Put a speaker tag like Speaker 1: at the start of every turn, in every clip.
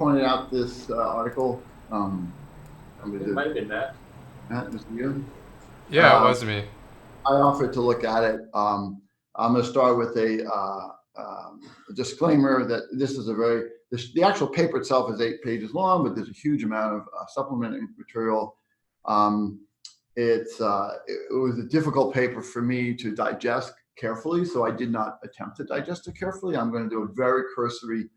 Speaker 1: pointed out this article.
Speaker 2: It might have been Matt.
Speaker 1: Matt, was it you?
Speaker 3: Yeah, it
Speaker 1: Uh,
Speaker 3: was me.
Speaker 1: I offered to look at it. I'm going to start with a disclaimer that this is the actual paper itself is 8 pages long, but there's a huge amount of supplementing material. It was a difficult paper for me to digest carefully, so I did not attempt to digest it carefully. I'm going to do a very cursory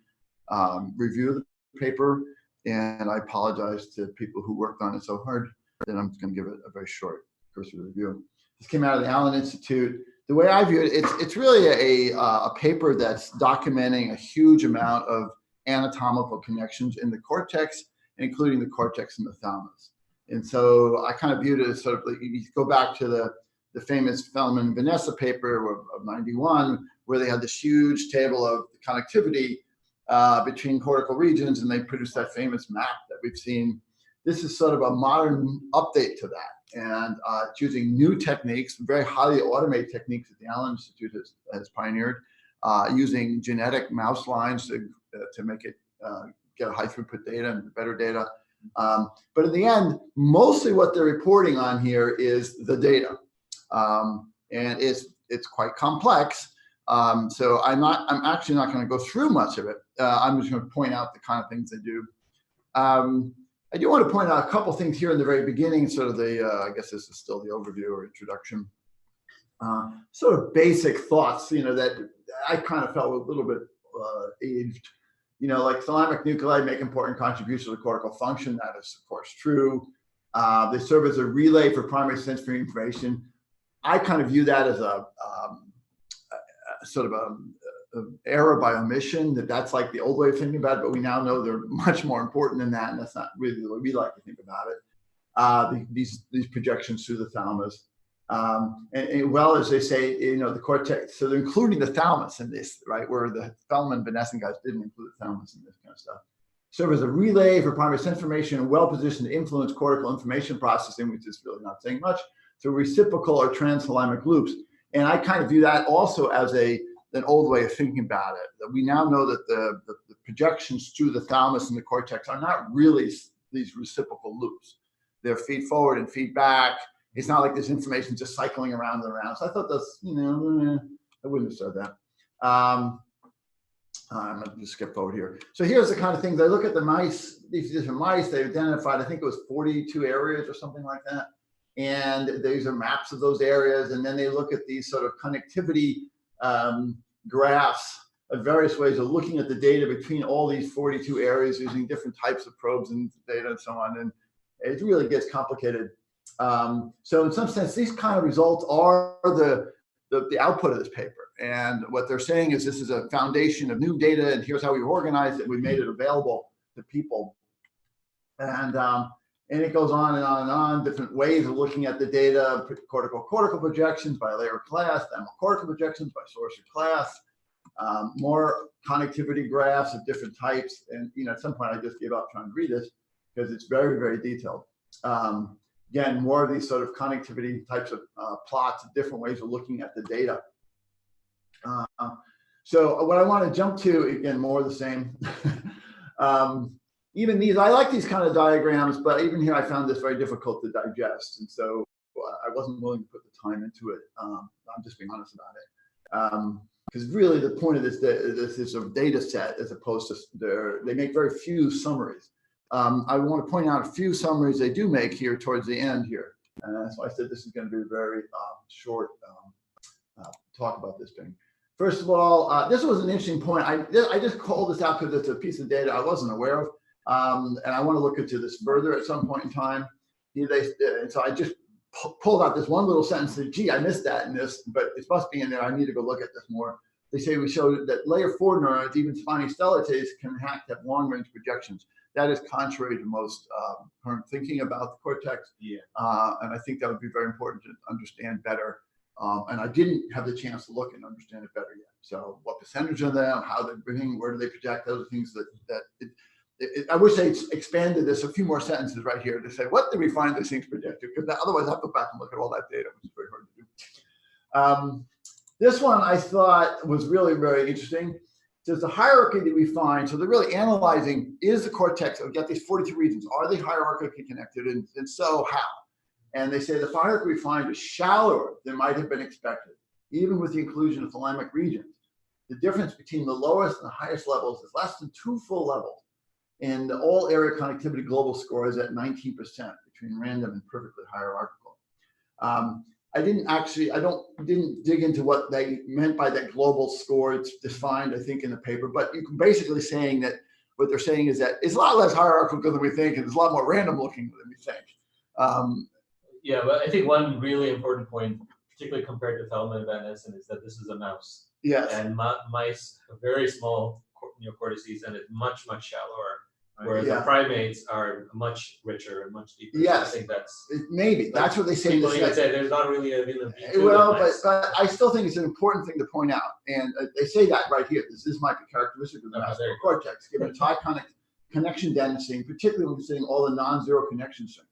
Speaker 1: review of the paper, and I apologize to people who worked on it so hard that I'm just going to give it a very short cursory review. This came out of the Allen Institute. The way I view it, it's really a paper that's documenting a huge amount of anatomical connections in the cortex, including the cortex and the thalamus. And so I kind of viewed it as sort of like, you go back to the famous Feldman and Vanessa paper of 91, where they had this huge table of the connectivity between cortical regions, and they produced that famous map that we've seen. This is sort of a modern update to that, and it's using new techniques, very highly automated techniques that the Allen Institute has pioneered, using genetic mouse lines to make it get a high throughput data and better data. But in the end, mostly what they're reporting on here is the data, and it's quite complex. So I'm actually not going to go through much of it. I'm just going to point out the kind of things they do. I do want to point out a couple things here in the very beginning, sort of I guess this is still the overview or introduction. Sort of basic thoughts, that I kind of felt a little bit aged. Like thalamic nuclei make important contributions to cortical function. That is, of course, true. They serve as a relay for primary sensory information. I kind of view that as a sort of a error by omission, that's like the old way of thinking about it, but we now know they're much more important than that, and that's not really the way we like to think about it. These projections through the thalamus. And well, as they say, the cortex, so they're including the thalamus in this, right, where the Feldman and Vanessa guys didn't include the thalamus in this kind of stuff. Serve as a relay for primary sense information and well positioned to influence cortical information processing, which is really not saying much. So reciprocal or transthalamic loops. And I kind of view that also as an old way of thinking about it. That we now know that the projections through the thalamus and the cortex are not really these reciprocal loops. They're feed forward and feed back. It's not like this information just cycling around and around. So I thought that's, I wouldn't have said that. I'm going to just skip forward here. So here's the kind of things. I look at the mice, these different mice, they identified, I think it was 42 areas or something like that. And these are maps of those areas. And then they look at these sort of connectivity graphs of various ways of looking at the data between all these 42 areas using different types of probes and data and so on. And it really gets complicated. So in some sense, these kind of results are the output of this paper. And what they're saying is this is a foundation of new data, and here's how we organized it. We made it available to people. And it goes on and on and on, different ways of looking at the data, cortical projections by layer class, cortical projections by source or class, more connectivity graphs of different types. And at some point I just gave up trying to read this because it's very, very detailed. Again, more of these sort of connectivity types of plots, different ways of looking at the data. So what I want to jump to, again, more of the same. Even these, I like these kind of diagrams, but even here I found this very difficult to digest. And so I wasn't willing to put the time into it. I'm just being honest about it. Because really the point of this is a data set as opposed to, they make very few summaries. I want to point out a few summaries they do make here towards the end here. So I said this is going to be a very short talk about this thing. First of all, this was an interesting point. I just called this out because it's a piece of data I wasn't aware of. And I want to look into this further at some point in time. And so I just pulled out this one little sentence that, gee, I missed that in this, but it must be in there. I need to go look at this more. They say we showed that layer 4 neurons, even spiny stellatates, can have long-range projections. That is contrary to most current thinking about the cortex.
Speaker 2: Yeah.
Speaker 1: And I think that would be very important to understand better. And I didn't have the chance to look and understand it better yet. So what percentage of them, how they're bringing, where do they project, those are things I wish they expanded this a few more sentences right here to say, what did we find these things projected? Because otherwise I have to go back and look at all that data, which is very hard to do. This one I thought was really very interesting. So it's a hierarchy that we find. So they're really analyzing, is the cortex, we've got these 42 regions, are they hierarchically connected? And so how? And they say the hierarchy we find is shallower than might have been expected, even with the inclusion of thalamic regions. The difference between the lowest and the highest levels is less than 2 full levels. And the all area connectivity global score is at 19% between random and perfectly hierarchical. I didn't dig into what they meant by that global score. It's defined, I think, in the paper, but you can basically saying that what they're saying is that it's a lot less hierarchical than we think, and it's a lot more random looking than we think.
Speaker 2: Yeah, but I think one really important point, particularly compared to Thelma and Van Essen, is that this is a mouse.
Speaker 1: Yes.
Speaker 2: And mice have very small neocortices, and it's much, much shallower. Whereas the primates are much richer and much deeper.
Speaker 1: Yes,
Speaker 2: so I think
Speaker 1: that's what they say.
Speaker 2: People even say there's not really a
Speaker 1: well, but I still think it's an important thing to point out, and they say that right here. This might be characteristic of the mouse cortex, given its high connection density, particularly when considering all the non-zero connection strength.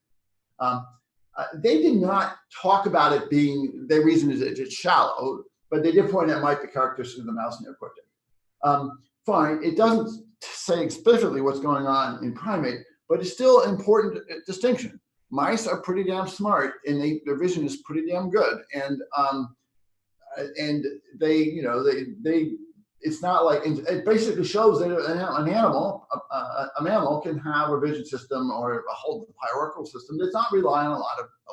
Speaker 1: They did not talk about it being. Their reason is it's shallow, but they did point out it might be characteristic of the mouse neocortex. Fine, it doesn't say explicitly what's going on in primate, but it's still an important distinction. Mice are pretty damn smart, and their vision is pretty damn good, and they it's not like it basically shows that an animal, a mammal, can have a vision system or a whole hierarchical system that's not rely on a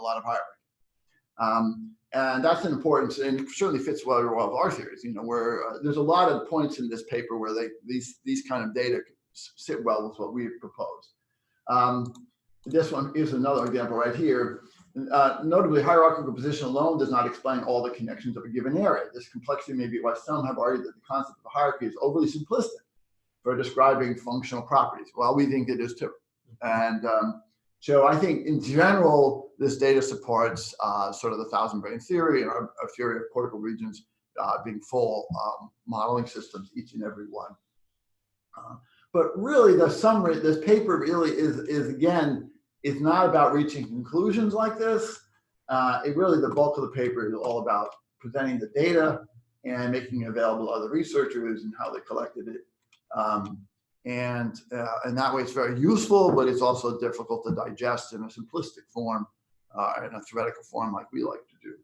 Speaker 1: lot of hierarchy. And that's an importance, and it certainly fits well with our theories. Where there's a lot of points in this paper where these kind of data sit well with what we propose. This one is another example right here. Notably, hierarchical position alone does not explain all the connections of a given area. This complexity may be why some have argued that the concept of hierarchy is overly simplistic for describing functional properties. Well, we think it is too. And so I think in general, this data supports sort of the thousand brain theory and our theory of cortical regions being full modeling systems, each and every one. But really the summary, this paper really is again, it's not about reaching conclusions like this. The bulk of the paper is all about presenting the data and making it available to other researchers and how they collected it. And that way it's very useful, but it's also difficult to digest in a simplistic form, in a theoretical form like we like to do.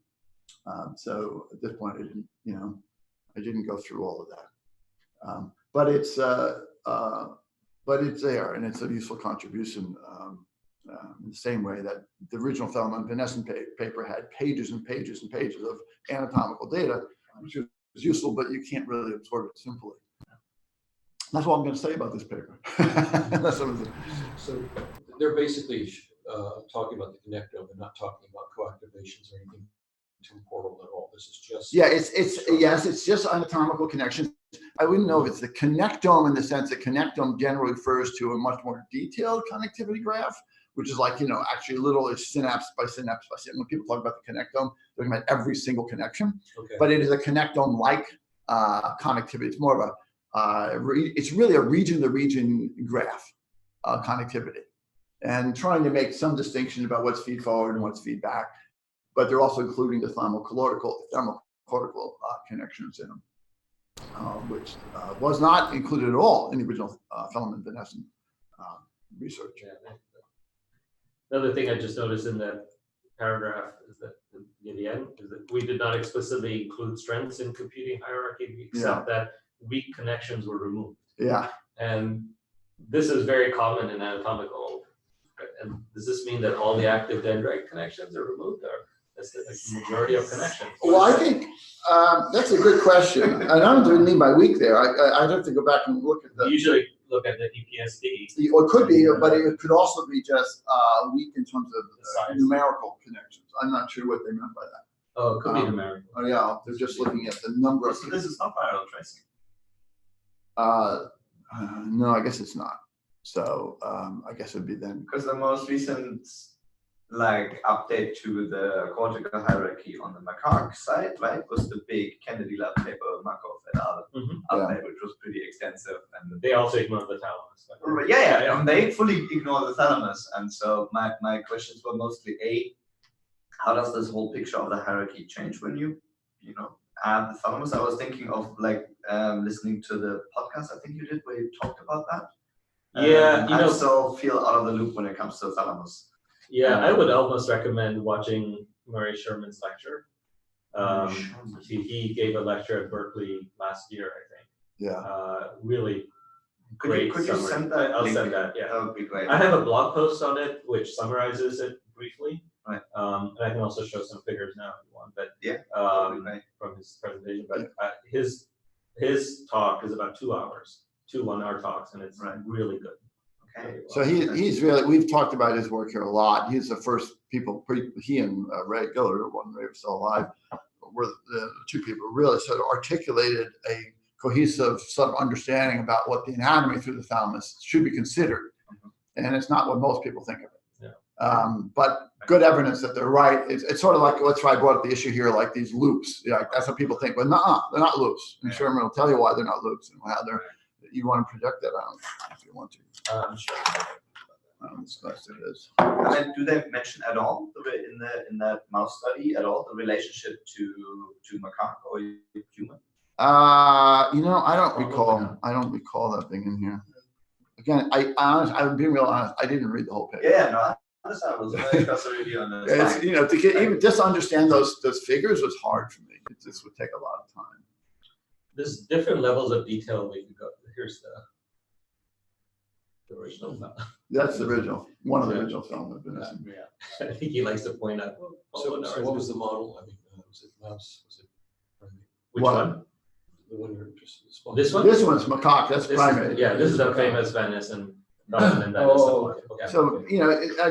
Speaker 1: So at this point, I didn't go through all of that. But it's there, and it's a useful contribution in the same way that the original Thelma and Van Essen paper had pages and pages and pages of anatomical data, which is useful, but you can't really absorb it simply. That's what I'm going to say about this paper.
Speaker 3: So they're basically talking about the connectome and not talking about coactivations or anything temporal at all. This is just
Speaker 1: it's just anatomical connections. I wouldn't know if it's the connectome in the sense that connectome generally refers to a much more detailed connectivity graph, which is like actually literally synapse by synapse by synapse. When people talk about the connectome, they're talking about every single connection.
Speaker 3: Okay.
Speaker 1: But it is a connectome-like connectivity. It's more of it's really a region-to-region graph connectivity, and trying to make some distinction about what's feed forward and what's feed back. But they're also including the thermocortical connections in them, which was not included at all in the original Thelma and Van Essen research.
Speaker 2: Yeah. Another thing I just noticed in that paragraph is that in the end is that we did not explicitly include strengths in computing hierarchy, except that weak connections were removed.
Speaker 1: Yeah.
Speaker 2: And this is very common in anatomical. And does this mean that all the active dendrite connections are removed, or that's the majority of connections?
Speaker 1: Well, I think that's a good question. I don't know what you mean by weak there. I'd have to go back and look at the.
Speaker 2: Usually look at the EPSD.
Speaker 1: Or it could be, but it could also be just weak in terms of numerical connections. I'm not sure what they meant by that.
Speaker 2: Oh, it could be numerical.
Speaker 1: Oh yeah, they're just looking at the number of.
Speaker 4: So this is not parallel tracing.
Speaker 1: No, I guess it's not. So I guess it'd be then.
Speaker 4: Because the most recent update to the cortical hierarchy on the macaque side, right, was the big Kennedy lab paper Markov et al. Update, which was pretty extensive, and
Speaker 2: they also ignored the thalamus.
Speaker 4: And they fully ignore the thalamus. And so my questions were mostly how does this whole picture of the hierarchy change when you add the thalamus? I was thinking of listening to the podcast I think you did where you talked about that.
Speaker 2: Yeah,
Speaker 4: I still feel out of the loop when it comes to thalamus.
Speaker 2: Yeah, I would almost recommend watching Murray Sherman's lecture. He gave a lecture at Berkeley last year, I think.
Speaker 1: Yeah.
Speaker 2: Really
Speaker 4: Could
Speaker 2: great
Speaker 4: you
Speaker 2: summary.
Speaker 4: send that?
Speaker 2: I'll
Speaker 4: link?
Speaker 2: send that. Yeah.
Speaker 4: That would be great.
Speaker 2: I have a blog post on it which summarizes it briefly.
Speaker 4: Right.
Speaker 2: And I can also show some figures now if you want. But
Speaker 4: Yeah. That would be great.
Speaker 2: from his presentation. But his talk is about 2 hours, 2 1-hour talks, and it's really good.
Speaker 4: Okay.
Speaker 1: So he's really, we've talked about his work here a lot. He's the first people, he and Ray Gillard, when Ray was still alive, were the two people who really sort of articulated a cohesive sort of understanding about what the anatomy through the thalamus should be considered. And it's not what most people think of it.
Speaker 2: Yeah.
Speaker 1: But good evidence that they're right. It's sort of like, that's why I brought up the issue here, like these loops. Yeah, that's what people think, but they're not loops. And Sherman will tell you why they're not loops and how they're, you want to project that on if you want to.
Speaker 2: Sure.
Speaker 1: It is.
Speaker 4: And do they mention at all in that mouse study at all the relationship to macaque or human?
Speaker 1: I don't recall that being in here. Again, I'm being real honest. I didn't read the whole paper.
Speaker 4: Yeah, no, I understand. I was very interested really on this.
Speaker 1: To get even just to understand those figures was hard for me. This would take a lot of time.
Speaker 2: There's different levels of detail we can go. Here's the original.
Speaker 1: That's the original. One of the original films.
Speaker 2: Yeah. I think he likes to point out.
Speaker 3: So what was the model? I mean, was it mouse? Was it primate?
Speaker 2: Which one?
Speaker 3: The one you're just responding.
Speaker 2: This one?
Speaker 1: This one's macaque. That's primate.
Speaker 2: This is a famous Venice and that.
Speaker 1: So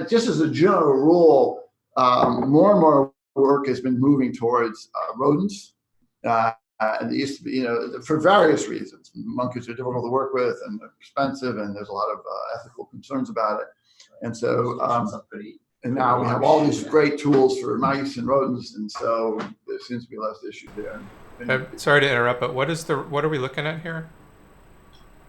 Speaker 1: just as a general rule, more and more work has been moving towards rodents. And they used to be, for various reasons. Monkeys are difficult to work with and they're expensive, and there's a lot of ethical concerns about it. And so, and now we have all these great tools for mice and rodents, and so there seems to be less issue there.
Speaker 5: Sorry to interrupt, but what are we looking at here?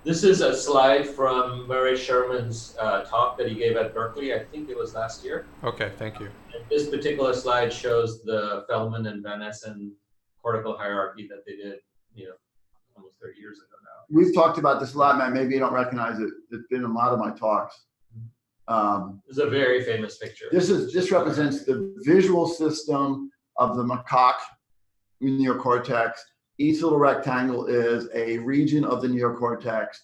Speaker 2: This is a slide from Murray Sherman's talk that he gave at Berkeley. I think it was last year.
Speaker 5: Okay, thank you.
Speaker 2: And this particular slide shows the Feldman and Van Essen cortical hierarchy that they did, almost 30 years ago now.
Speaker 1: We've talked about this a lot, man. Maybe you don't recognize it. It's been in a lot of my talks.
Speaker 2: This is a very famous picture.
Speaker 1: This represents the visual system of the macaque neocortex. Each little rectangle is a region of the neocortex.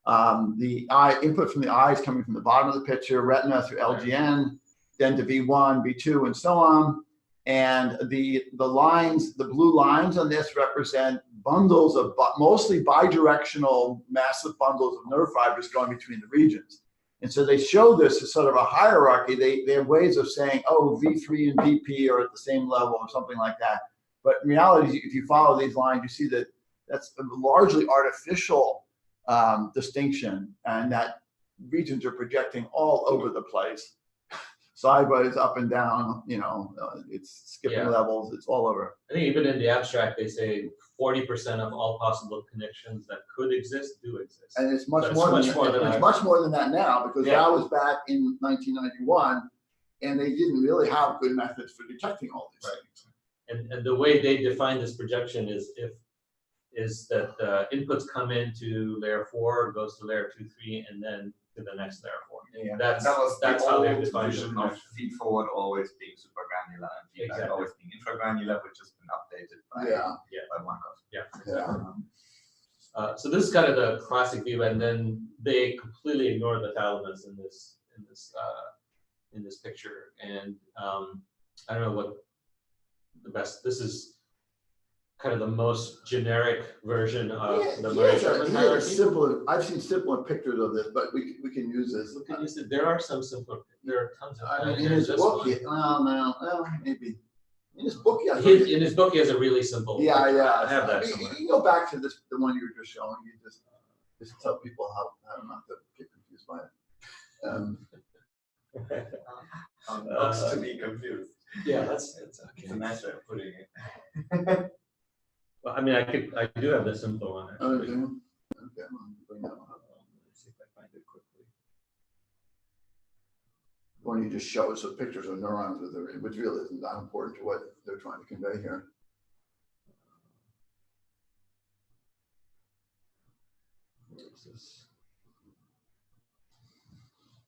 Speaker 1: The input from the eye is coming from the bottom of the picture, retina through LGN, then to V1, V2, and so on. And the lines, the blue lines on this represent bundles of mostly bidirectional massive bundles of nerve fibers going between the regions. And so they show this as sort of a hierarchy. They have ways of saying, oh, V3 and VP are at the same level or something like that. But in reality, if you follow these lines, you see that that's a largely artificial distinction, and that regions are projecting all over the place. Sideways, up and down, it's skipping levels, it's all over.
Speaker 2: I think even in the abstract, they say 40% of all possible connections that could exist do exist.
Speaker 1: And it's much more than that now, because that was back in 1991, and they didn't really have good methods for detecting all these things.
Speaker 2: And the way they define this projection is that inputs come into layer 4, goes to layer 2, 3, and then to the next layer 4.
Speaker 4: Yeah,
Speaker 2: that's how they define the
Speaker 4: feed forward always being supergranular and feedback always being infragranular, which has been updated by Markov.
Speaker 2: Yeah. So this is kind of the classic view, and then they completely ignore the thalamus in this picture. And I don't know what the best. This is kind of the most generic version of the Murray Sherman hierarchy.
Speaker 1: I've seen simpler pictures of this, but we can use this.
Speaker 2: There are some simpler. There are tons of.
Speaker 1: In his book, maybe. In his book,
Speaker 2: in his book, he has a really simple.
Speaker 1: Yeah.
Speaker 2: I have that somewhere.
Speaker 1: You go back to the one you were just showing. You just tell people how not to get confused by it.
Speaker 4: Books to be confused.
Speaker 2: Yeah, that's
Speaker 4: a nice way of putting it.
Speaker 2: Well, I mean, I do have the simple one actually.
Speaker 1: Okay. Bring that one up.
Speaker 2: Let's see if I find it quickly.
Speaker 1: When you just show us the pictures of neurons, which really isn't that important to what they're trying to convey here.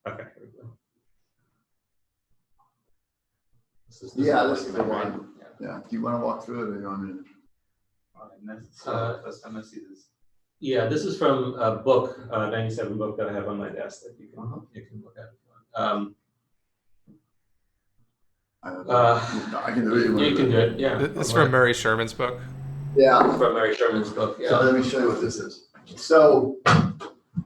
Speaker 2: Okay, here we go.
Speaker 1: Yeah,
Speaker 2: the
Speaker 1: this is the
Speaker 2: right?
Speaker 1: one. Yeah, do you want to walk through it or you want me to?
Speaker 4: First time I see this.
Speaker 2: Yeah, this is from a book, 97 book that I have on my desk that you can look at.
Speaker 1: I don't know. I can do it.
Speaker 2: You can do it, yeah.
Speaker 5: This is from Murray Sherman's book.
Speaker 1: Yeah.
Speaker 2: From Mary Sherman's book,
Speaker 1: So
Speaker 2: yeah.
Speaker 1: let me show you what this is. So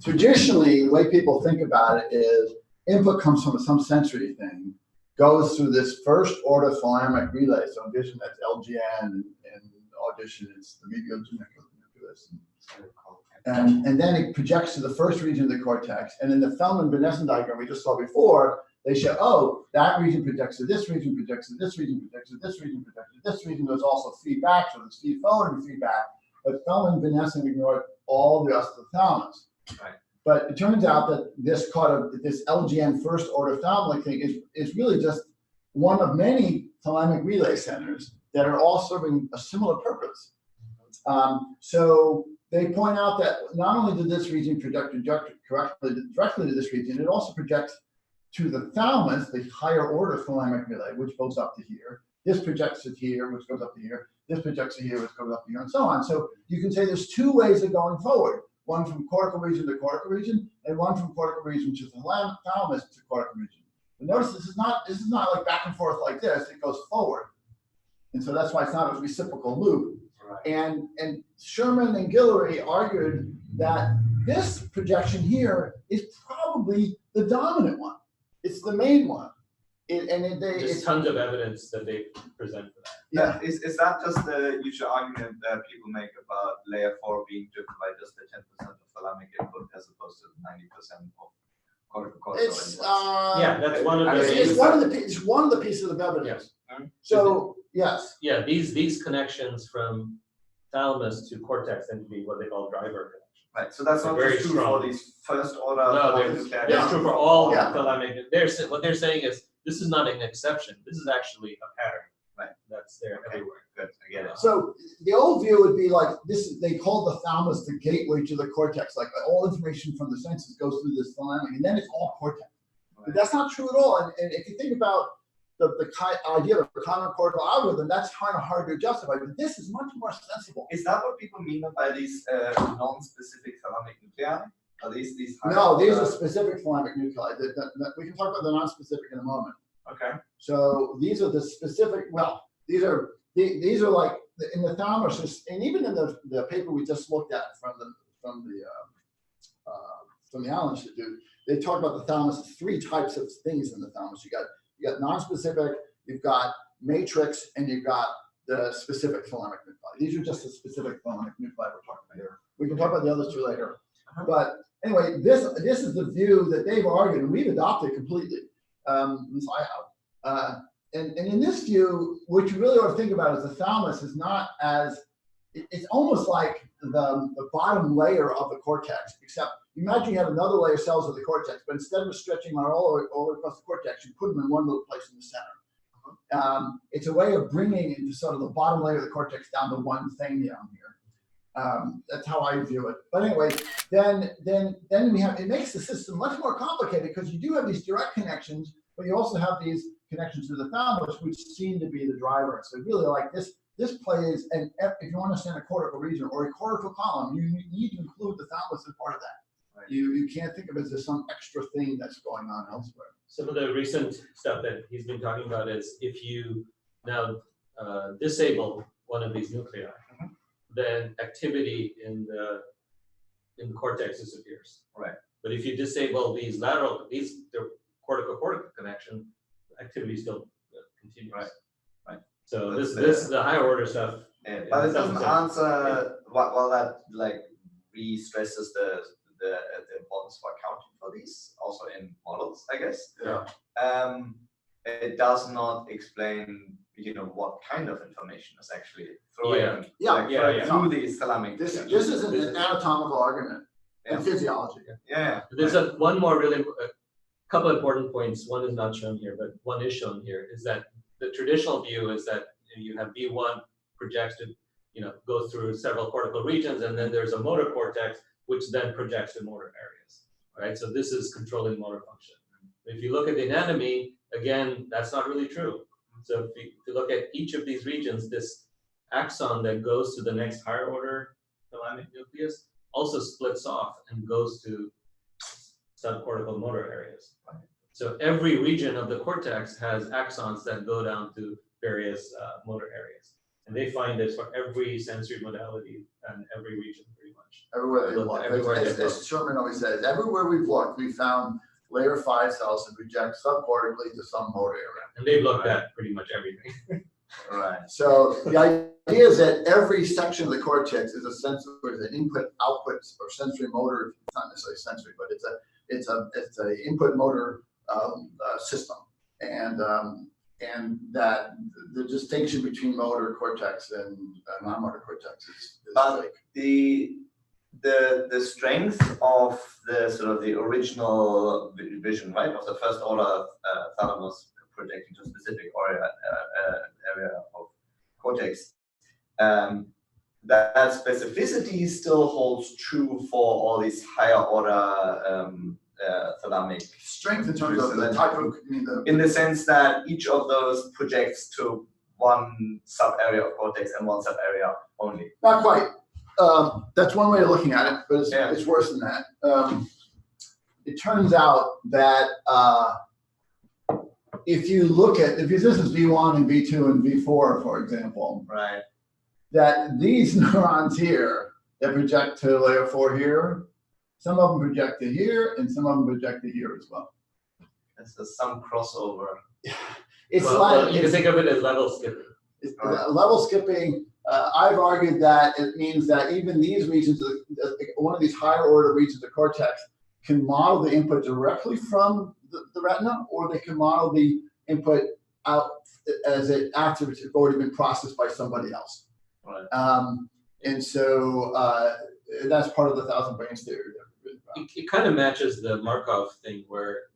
Speaker 1: traditionally, the way people think about it is input comes from some sensory thing, goes through this first order thalamic relay. So audition, that's LGN, and audition, it's the medial nucleus. And then it projects to the first region of the cortex. And in the Feldman-Benessen diagram we just saw before, they show, oh, that region projects to this region, projects to this region, projects to this region, projects to this region. There's also feedback, so there's feed forward and feedback. But Feldman-Benessen ignored all the rest of the thalamus.
Speaker 4: Right.
Speaker 1: But it turns out that this LGN first order thalamic thing is really just one of many thalamic relay centers that are all serving a similar purpose. So they point out that not only did this region project directly to this region, it also projects to the thalamus, the higher order thalamic relay, which goes up to here. This projects to here, which goes up to here. This projects to here, which goes up to here, and so on. So you can say there's two ways of going forward. One from cortical region to cortical region, and one from cortical region to the thalamus to cortical region. But notice this is not like back and forth like this. It goes forward, and so that's why it's not a reciprocal loop.
Speaker 4: Right.
Speaker 1: And Sherman and Guillory argued that this projection here is probably the dominant one. It's the main one.
Speaker 2: There's tons of evidence that they present for that.
Speaker 1: Yeah.
Speaker 4: Is that just the usual argument that people make about layer 4 being driven by just the 10% of thalamic input as opposed to 90% of cortical
Speaker 1: It's
Speaker 4: inputs?
Speaker 2: Yeah, that's one of
Speaker 4: I
Speaker 2: the.
Speaker 4: mean,
Speaker 1: it's one of the pieces of evidence.
Speaker 2: Yes.
Speaker 1: So yes.
Speaker 2: Yeah, these connections from thalamus to cortex tend to be what they call driver connections.
Speaker 4: Right, so that's not
Speaker 2: Very
Speaker 4: just true
Speaker 2: strong.
Speaker 4: for these first order.
Speaker 2: No,
Speaker 4: nuclear
Speaker 2: it's true for all
Speaker 1: Yeah.
Speaker 2: thalamic. What they're saying is this is not an exception. This is actually a pattern.
Speaker 4: Right.
Speaker 2: That's there everywhere.
Speaker 4: Good, I get it.
Speaker 1: So the old view would be like this. They call the thalamus the gateway to the cortex. Like all information from the senses goes through this thalamic, and then it's all cortex. But
Speaker 4: Right.
Speaker 1: that's not true at all. And if you think about the idea of a common cortical algorithm, that's kind of hard to justify. But this is much more sensible.
Speaker 4: Is that what people mean by these non-specific thalamic nuclei? Are these
Speaker 1: No, these are specific thalamic nuclei. We can talk about the non-specific in a moment.
Speaker 4: Okay.
Speaker 1: So these are the specific. Well, these are like in the thalamus, and even in the paper we just looked at from the Allen Institute, they talk about the thalamus as three types of things in the thalamus. You got non-specific, you've got matrix, and you've got the specific thalamic nuclei. These are just the specific thalamic nuclei we're talking about here. We can talk about the others too later. But anyway, this is the view that they've argued, and we've adopted completely. At least I have. And in this view, what you really ought to think about is the thalamus is not as, it's almost like the bottom layer of the cortex, except imagine you have another layer of cells of the cortex, but instead of stretching all the way across the cortex, you put them in one little place in the center. It's a way of bringing into sort of the bottom layer of the cortex down to one thing down here. That's how I view it. But anyway, then we have, it makes the system much more complicated because you do have these direct connections, but you also have these connections to the thalamus, which seem to be the driver. So really like this plays, and if you understand a cortical region or a cortical column, you need to include the thalamus as part of that. Right. You can't think of it as just some extra thing that's going on elsewhere.
Speaker 2: Some of the recent stuff that he's been talking about is if you now disable one of these nuclei, then activity in the cortex disappears.
Speaker 4: Right.
Speaker 2: But if you disable these the cortical connection, activity still continues.
Speaker 4: Right.
Speaker 2: So
Speaker 4: That's
Speaker 2: this the higher order stuff.
Speaker 4: Yeah, but it doesn't answer while that like re-stresses the importance for accounting for these also in models, I guess.
Speaker 1: Yeah.
Speaker 4: It does not explain, what kind of information is actually throwing through these thalamic.
Speaker 1: This is an anatomical argument in physiology.
Speaker 4: Yeah.
Speaker 2: There's one more really couple important points. One is not shown here, but one is shown here. Is that the traditional view is that you have B1 projects to, go through several cortical regions, and then there's a motor cortex which then projects to motor areas, right? So this is controlling motor function. If you look at the anatomy, again, that's not really true. So if you look at each of these regions, this axon that goes to the next higher order thalamic nucleus also splits off and goes to subcortical motor areas. So every region of the cortex has axons that go down to various motor areas. And they find this for every sensory modality and every region pretty much.
Speaker 1: Everywhere they look. As Sherman always says, everywhere we've looked, we found layer 5 cells that project subcortically to some motor area.
Speaker 2: And they've looked at pretty much everything.
Speaker 1: Right. So the idea is that every section of the cortex is a sensory, is an input, output, or sensory motor. It's not necessarily sensory, but it's a input motor system, and that the distinction between motor cortex and non-motor cortex is
Speaker 4: like the strength of the sort of the original vision, right, of the first order thalamus projecting to a specific area of cortex. That specificity still holds true for all these higher order thalamic
Speaker 1: strength in terms of the type of,
Speaker 4: in the sense that each of those projects to one sub area of cortex and one sub area only.
Speaker 1: Not quite. That's one way of looking at it, but it's worse than that. It turns out that if this is V1 and V2 and V4, for example,
Speaker 4: right, that
Speaker 1: these neurons here that project to layer 4 here, some of them project to here and some of them project to here as well.
Speaker 4: So some crossover.
Speaker 1: It's
Speaker 2: you can think of it as level skipping.
Speaker 1: Level skipping. I've argued that it means that even these regions, one of these higher order regions of cortex, can model the input directly from the retina, or they can model the input out as it after it's already been processed by somebody else.
Speaker 4: Right.
Speaker 1: And so that's part of the thousand brains theory.
Speaker 2: It kind of matches the Markov thing where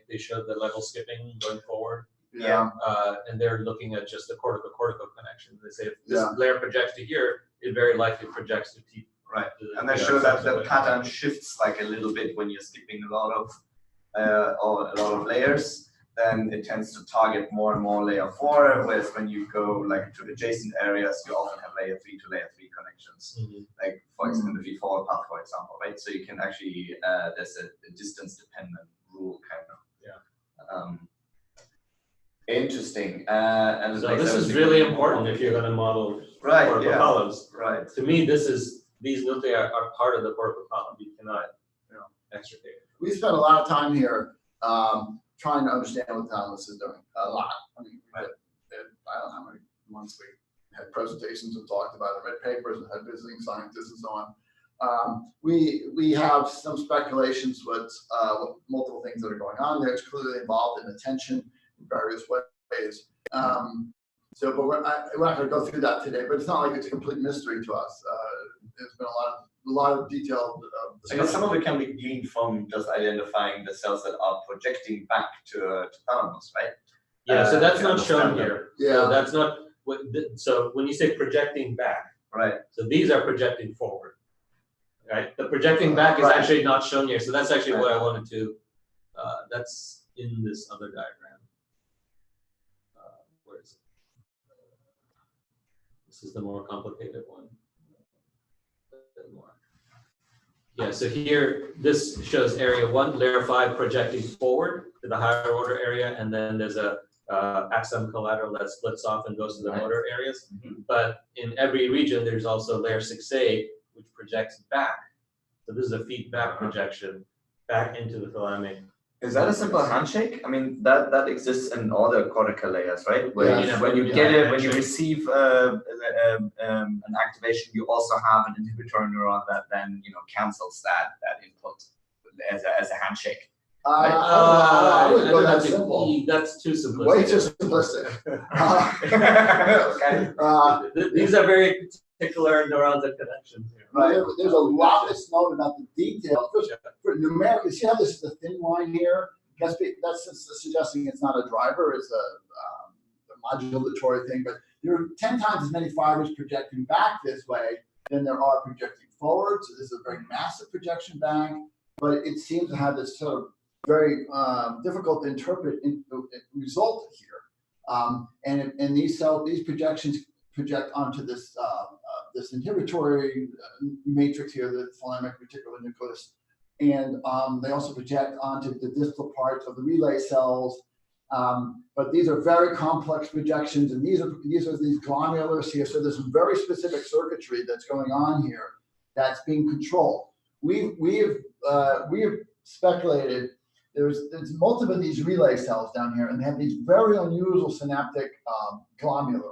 Speaker 2: they showed the level skipping going forward.
Speaker 1: Yeah.
Speaker 2: And they're looking at just the cortical connection. They say if this layer projects to here, it very likely projects to T.
Speaker 4: Right. And they show that the pattern shifts like a little bit when you're skipping a lot of layers. Then it tends to target more and more layer 4, whereas when you go like to adjacent areas, you often have layer 3 to layer 3 connections. Like for example, the V4 path, for example, right? So you can actually there's a distance dependent rule kind of. Interesting. And
Speaker 2: so this is really important if you're going to model cortical columns.
Speaker 4: Right.
Speaker 2: To me, these nuclei are part of the cortical column. You cannot extricate it.
Speaker 1: We spent a lot of time here trying to understand what the thalamus is doing. A lot. I mean, I don't know how many months we had presentations and talked about it, read papers and had visiting scientists and so on. We have some speculations with multiple things that are going on there. It's clearly involved in attention in various ways. But we're not going to go through that today. But it's not like it's a complete mystery to us. There's been a lot of detailed discussion.
Speaker 4: I guess some of it can be gleaned from just identifying the cells that are projecting back to thalamus, right?
Speaker 2: Yeah. So that's not shown here.
Speaker 1: Yeah.
Speaker 2: So that's not what. So when you say projecting back,
Speaker 4: right?
Speaker 2: So these are projecting forward, right? The projecting back is actually not shown here. So that's actually what I wanted to. That's in this other diagram. Where is it? This is the more complicated one. Yeah, so here, this shows area 1, layer 5 projecting forward to the higher order area, and then there's a axon collateral that splits off and goes to the motor areas. But in every region, there's also layer 6A, which projects back. So this is a feedback projection back into the thalamic.
Speaker 4: Is that a simple handshake? I mean, that exists in all the cortical layers, right? When you get it, when you receive an activation, you also have an inhibitory neuron that then cancels that input as a handshake.
Speaker 1: I wouldn't go that simple.
Speaker 2: That's too simplistic.
Speaker 1: Way too simplistic.
Speaker 4: Okay.
Speaker 2: These are very particular neurons and connections here.
Speaker 1: Right. There's a lot that's known about the details. For numerical, see how this is the thin line here? That's suggesting it's not a driver, it's a modulatory thing, but there are 10 times as many fibers projecting back this way than there are projecting forward. So this is a very massive projection bank, but it seems to have this sort of very difficult to interpret result here. And these projections project onto this this inhibitory matrix here, the thalamic reticular nucleus, and they also project onto the distal parts of the relay cells. But these are very complex projections, and these are these glomulars here. So there's some very specific circuitry that's going on here that's being controlled. We have speculated there's multiple of these relay cells down here, and they have these very unusual synaptic glomulari.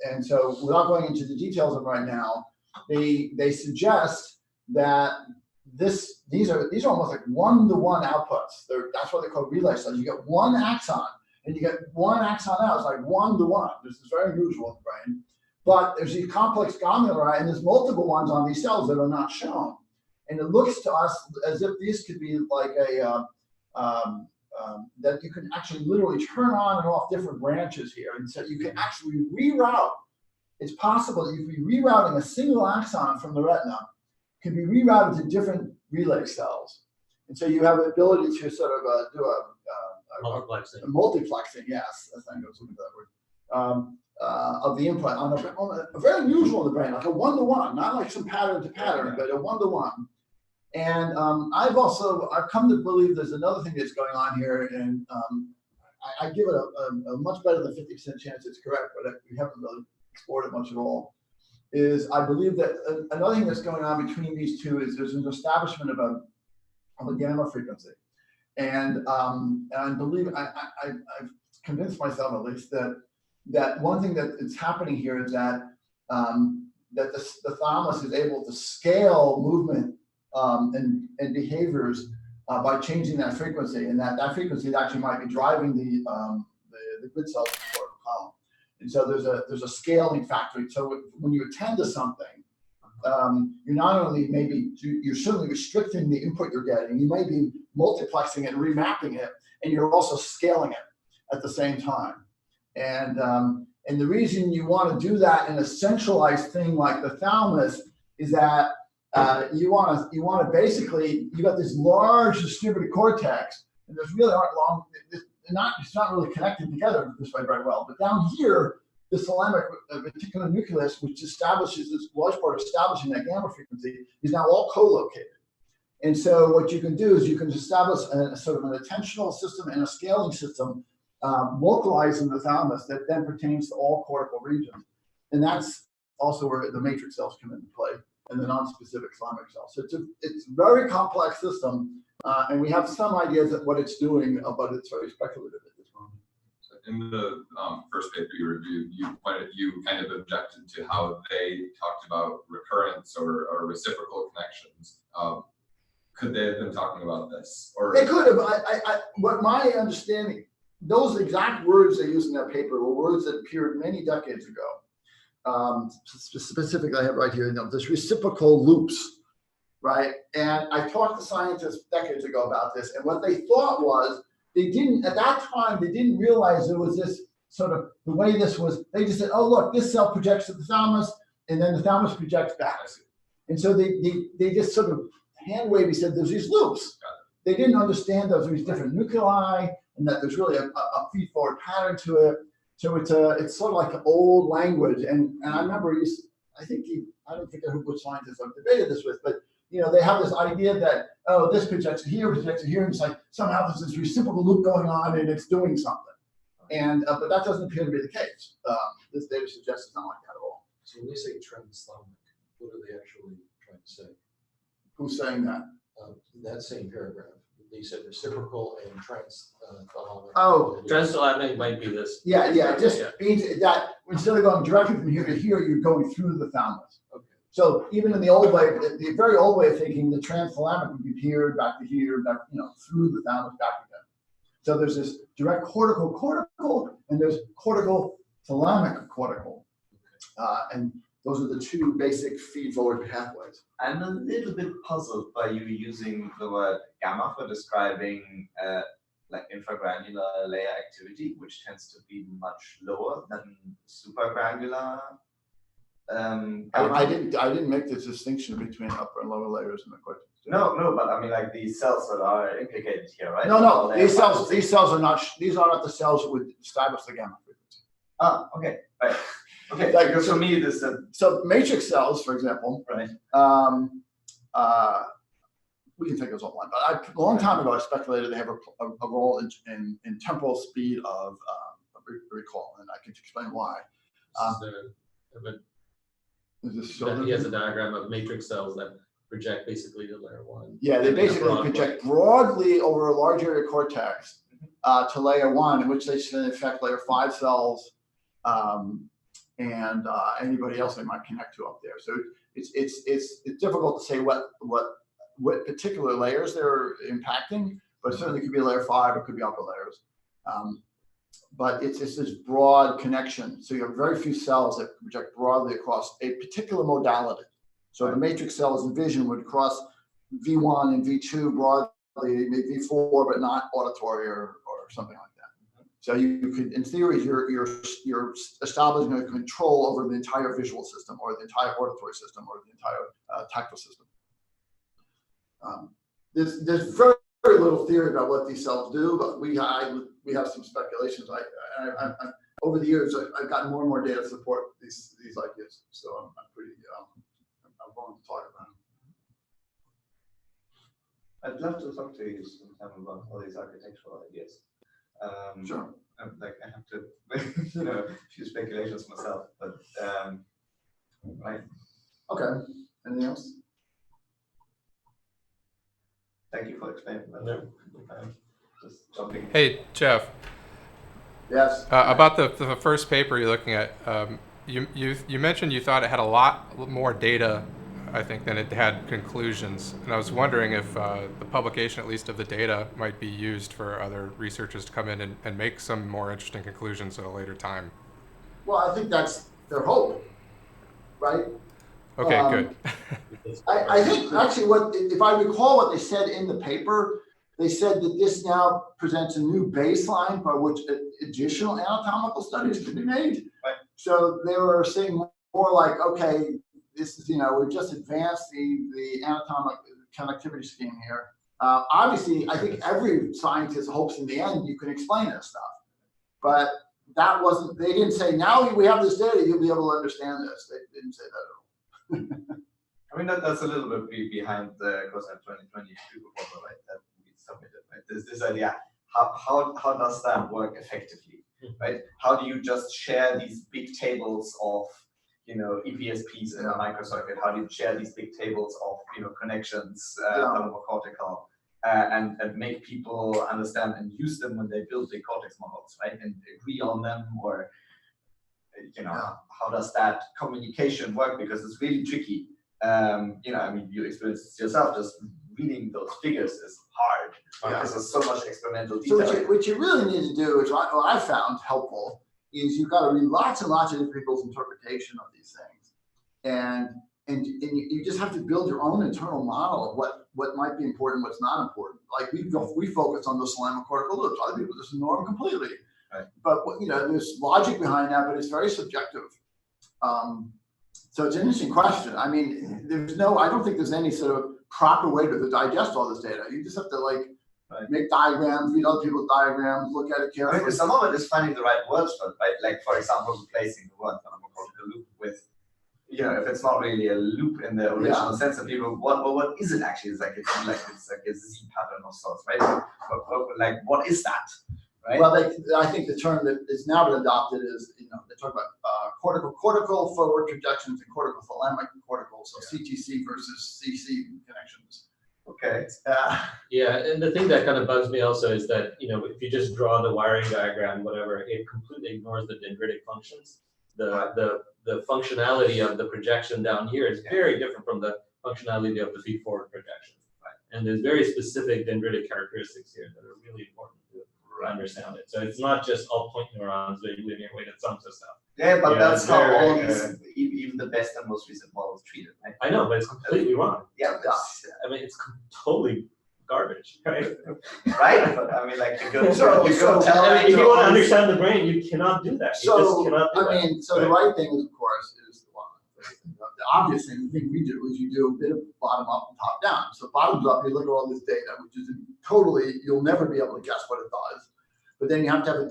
Speaker 1: And so, without going into the details of right now, they suggest that these are almost like one-to-one outputs. That's what they call relay cells. You get one axon, and you get one axon out. It's like one-to-one. This is very unusual in the brain. But there's these complex glomulari, and there's multiple ones on these cells that are not shown. And it looks to us as if these could be like that you can actually literally turn on and off different branches here. And so you can actually reroute. It's possible that you can be rerouting a single axon from the retina, can be rerouted to different relay cells. And so you have the ability to sort of do a multiplexing, yes, that's not goes with that word, of the input on a very unusual in the brain, like a one-to-one, not like some pattern to pattern, but a one-to-one. And I've come to believe there's another thing that's going on here, and I give it a much better than 50% chance it's correct, but we haven't really explored it much at all. Is I believe that another thing that's going on between these two is there's an establishment of a gamma frequency, and I believe I've convinced myself at least that one thing that is happening here is that the thalamus is able to scale movement and behaviors by changing that frequency, and that frequency actually might be driving the good cells in the cortical column. And so there's a scaling factor. So when you attend to something, you're not only you're certainly restricting the input you're getting, you might be multiplexing it and remapping it, and you're also scaling it at the same time. And the reason you want to do that in a centralized thing like the thalamus is that you want to basically, you got this large distributed cortex, and there's really aren't long. It's not really connected together this way very well. But down here, the thalamic reticular nucleus, which establishes this large part of establishing that gamma frequency, is now all co-located. And so what you can do is you can establish a sort of an attentional system and a scaling system localized in the thalamus that then pertains to all cortical regions. And that's also where the matrix cells come into play, and the non-specific thalamic cells. So it's a very complex system, and we have some ideas of what it's doing, but it's very speculative at this moment.
Speaker 6: So in the first paper you reviewed, you kind of objected to how they talked about recurrence or reciprocal connections. Could they have been talking about this? Or
Speaker 1: they could have. What my understanding, those exact words they used in that paper were words that appeared many decades ago. Specifically, I have right here, this reciprocal loops, right? And I talked to scientists decades ago about this, and what they thought was at that time, they didn't realize there was this sort of, the way this was, they just said, oh, look, this cell projects to the thalamus, and then the thalamus projects back. And so they just sort of hand-wavy said there's these loops. They didn't understand there's these different nuclei, and that there's really a feed-forward pattern to it. So it's sort of like an old language, and I remember I don't think which scientists I've debated this with, but they have this idea that this projects here, and it's like somehow there's this reciprocal loop going on and it's doing something, and but that doesn't appear to be the case. This data suggests it's not like that at all.
Speaker 3: So when they say transthalamic, what are they actually trying to say?
Speaker 1: Who's saying that?
Speaker 3: In that same paragraph, they said reciprocal and transthalamic.
Speaker 1: Oh,
Speaker 2: Transthalamic might be this.
Speaker 1: Yeah, it just means that instead of going directly from here to here, you're going through the thalamus.
Speaker 3: Okay.
Speaker 1: So even in the old way, the very old way of thinking, the transthalamic would be here, back to here, back, through the thalamus, back again. So there's this direct cortical, and there's cortical thalamic cortical, and those are the two basic feed-forward pathways.
Speaker 4: I'm a little bit puzzled by you using the word gamma for describing like infragranular layer activity, which tends to be much lower than supragranular gamma?
Speaker 1: I didn't make this distinction between upper and lower layers in the cortex.
Speaker 4: No, but I mean like these cells that are implicated here, right?
Speaker 1: No,
Speaker 4: They're
Speaker 1: these cells are not, these are not the cells that would establish the gamma frequency.
Speaker 4: Ah, okay, right. Okay,
Speaker 1: Like,
Speaker 4: because for me this
Speaker 1: So matrix cells, for example,
Speaker 4: right.
Speaker 1: We can take those offline, but a long time ago, I speculated they have a role in temporal speed of recall, and I can explain why. Is this
Speaker 2: He has a diagram of matrix cells that project basically to layer 1.
Speaker 1: Yeah, they basically project broadly over a large area cortex to layer 1, in which they can affect layer 5 cells and anybody else they might connect to up there. So it's difficult to say what particular layers they're impacting, but certainly it could be layer 5, it could be upper layers. But it's this broad connection. So you have very few cells that project broadly across a particular modality. So the matrix cells in vision would cross V1 and V2 broadly, maybe V4, but not auditory or something like that. So you could, in theory, you're establishing a control over the entire visual system, or the entire auditory system, or the entire tactile system. There's very little theory about what these cells do, but we have some speculations. Over the years, I've gotten more and more data to support these ideas. So I'm pretty I'm willing to talk about them.
Speaker 4: I'd love to talk to you sometime about all these architectural ideas.
Speaker 1: Sure.
Speaker 4: I have to, a few speculations myself, but right.
Speaker 1: Okay. Anything else?
Speaker 4: Thank you for explaining that. Just jumping.
Speaker 5: Hey, Jeff.
Speaker 1: Yes.
Speaker 5: About the first paper you're looking at, you mentioned you thought it had a lot more data, I think, than it had conclusions. And I was wondering if the publication, at least of the data, might be used for other researchers to come in and make some more interesting conclusions at a later time.
Speaker 1: Well, I think that's their hope, right?
Speaker 5: Okay, good.
Speaker 1: I think actually if I recall what they said in the paper, they said that this now presents a new baseline by which additional anatomical studies can be made.
Speaker 4: Right.
Speaker 1: So they were saying more like, okay, this is, we've just advanced the anatomic connectivity scheme here. Obviously, I think every scientist hopes in the end you can explain this stuff, but that wasn't, they didn't say, now we have this data, you'll be able to understand this. They didn't say that at all.
Speaker 4: I mean, that's a little bit behind the COSAP 2022 proposal, right, that we submitted, right? This idea, how does that work effectively, right? How do you just share these big tables of, EPSPs in a microcircuit? How do you share these big tables of, connections, thalamic-cortical, and make people understand and use them when they build the cortex models, right? And agree on them, or how does that communication work? Because it's really tricky. You experience it yourself. Just reading those figures is hard because there's so much experimental detail.
Speaker 1: So what you really need to do is what I found helpful is you've got to read lots and lots of different people's interpretation of these things, and you just have to build your own internal model of what might be important, what's not important. Like we focus on the thalamic-cortical loops. Other people just ignore them completely.
Speaker 4: Right.
Speaker 1: But there's logic behind that, but it's very subjective. So it's an interesting question. I mean, I don't think there's any sort of proper way to digest all this data. You just have to make diagrams, read other people's diagrams, look at it carefully.
Speaker 4: I mean, some of it is finding the right words for it, right? Like, for example, replacing the word thalamic-cortical loop with, if it's not really a loop in the original sense of people, what is it actually? It's like a Z pattern of sorts, right? But what is that? Right?
Speaker 1: Well, I think the term that is now been adopted is, they talk about cortical forward projections and cortical thalamic cortical, so CTC versus CC connections.
Speaker 4: Okay.
Speaker 2: Yeah, and the thing that kind of bugs me also is that, if you just draw the wiring diagram, whatever, it completely ignores the dendritic functions. The functionality of the projection down here is very different from the functionality of the feed-forward projection. Right. And there's very specific dendritic characteristics here that are really important to understand it. So it's not just all point neurons with linear weighted sums of stuff.
Speaker 4: Yeah, but that's how all these, even the best and most recent models treat it. Right?
Speaker 2: I know, but it's completely wrong.
Speaker 4: Yeah.
Speaker 2: I mean, it's totally garbage, right?
Speaker 4: Right, but I mean, if you want
Speaker 2: to understand the brain, you cannot do that. You just cannot do that.
Speaker 1: The right thing, of course, is obvious thing, the thing we do is you do a bit of bottom up and top down. So bottoms up, you look at all this data, which is totally, you'll never be able to guess what it does. But then you have to have a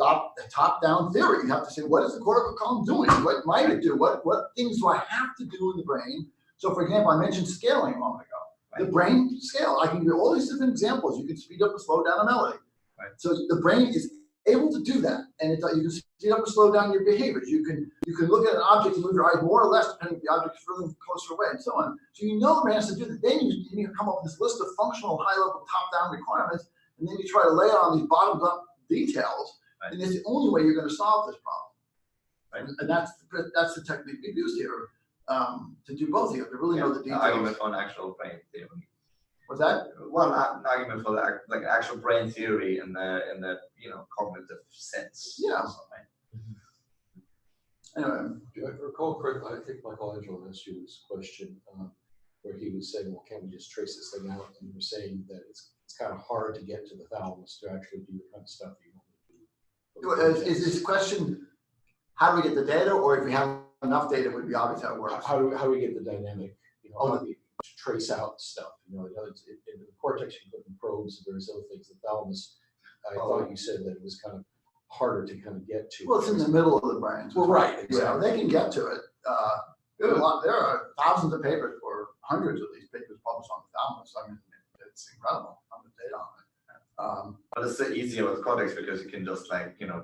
Speaker 1: top down theory. You have to say, what is the cortical column doing? What might it do? What things do I have to do in the brain? So for example, I mentioned scaling a moment ago. The brain scale, I can give you all these different examples. You can speed up or slow down a melody.
Speaker 4: Right.
Speaker 1: So the brain is able to do that, and you can speed up or slow down your behaviors. You can look at an object and move your eyes more or less depending if the object is further closer away, and so on. So you know the brain has to do that. Then you come up with this list of functional, high-level, top-down requirements, and then you try to lay it on these bottoms-up details, right. And it's the only way you're going to solve this problem. Right. And that's the technique we've used here to do both. You have to really know the details.
Speaker 4: Argument for an actual brain theory.
Speaker 1: What's that?
Speaker 4: One argument for the like actual brain theory in the cognitive sense.
Speaker 1: Yeah.
Speaker 4: Also, right?
Speaker 1: Anyway.
Speaker 3: Do I recall correctly? I think Michelangelo asked you this question where he was saying, "Well, can't we just trace this thing out?" And you were saying that it's kind of hard to get to the thalamus to actually do the kind of stuff that you want to do.
Speaker 1: Is this question, how do we get the data, or if we have enough data, it would be obvious how it works?
Speaker 3: How do we get the dynamic? How do we trace out stuff? In the cortex, you put in probes and various other things. The thalamus, I thought you said that it was kind of harder to kind of get to.
Speaker 1: Well, it's in the middle of the brain.
Speaker 3: Well, right, exactly.
Speaker 1: Yeah, they can get to it. There are thousands of papers, or hundreds of these papers published on the thalamus. I mean, it's incredible how much data on it.
Speaker 4: But it's easier with cortex because you can just